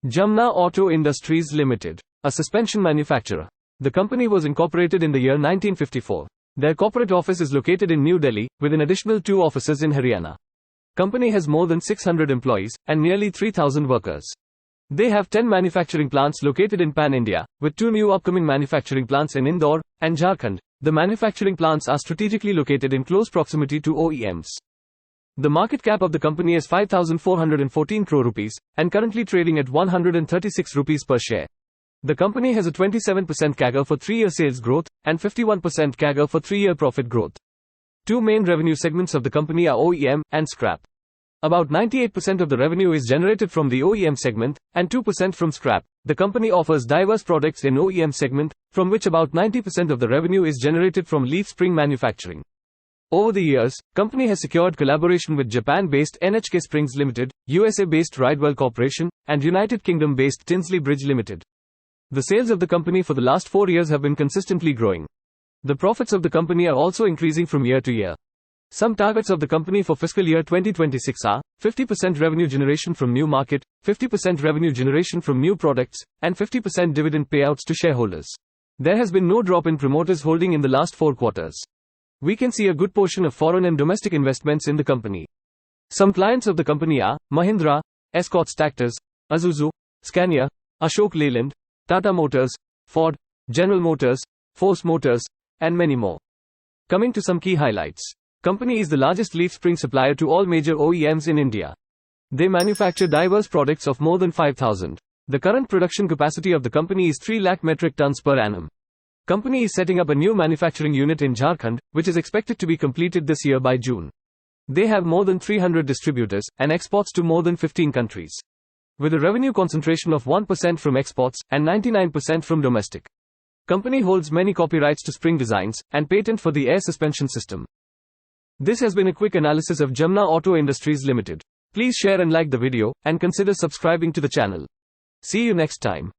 Jamna Auto Industries Ltd, a suspension manufacturer. The company was incorporated in the year 1954. Their corporate office is located in New Delhi, with an additional 2 offices in Haryana. Company has more than 600 employees and nearly 3,000 workers. They have 10 manufacturing plants located in Pan-India, with 2 new upcoming manufacturing plants in Indore and Jharkhand. The manufacturing plants are strategically located in close proximity to OEMs. The market cap of the company is 5,414 crore rupees, and currently trading at 136 rupees per share. The company has a 27% CAGR for 3-year sales growth, and 51% CAGR for 3-year profit growth. 2 main revenue segments of the company are OEM and scrap. About 98% of the revenue is generated from the OEM segment, and 2% from scrap. The company offers diverse products in OEM segment, from which about 90% of the revenue is generated from leaf spring manufacturing. Over the years, company has secured collaboration with Japan-based NHK Springs Ltd, USA-based Ridewell Corporation, and United Kingdom-based Tinsley Bridge Ltd. The sales of the company for the last 4 years have been consistently growing. The profits of the company are also increasing from year to year. Some targets of the company for fiscal year 2026 are 50% revenue generation from new market, 50% revenue generation from new products, and 50% dividend payouts to shareholders. There has been no drop in promoters' holding in the last 4 quarters. We can see a good portion of foreign and domestic investments in the company. Some clients of the company are Mahindra, Escorts Tractors, Isuzu, Scania, Ashok Leyland, Tata Motors, Ford, General Motors, Force Motors, and many more. Coming to some key highlights. Company is the largest leaf spring supplier to all major OEMs in India. They manufacture diverse products of more than 5,000. The current production capacity of the company is 3 lakh metric tons per annum. Company is setting up a new manufacturing unit in Jharkhand, which is expected to be completed this year by June. They have more than 300 distributors, and exports to more than 15 countries. With a revenue concentration of 1% from exports, and 99% from domestic. Company holds many copyrights to spring designs, and patent for the air suspension system. This has been a quick analysis of Jamna Auto Industries Ltd. Please share and like the video, and consider subscribing to the channel. See you next time.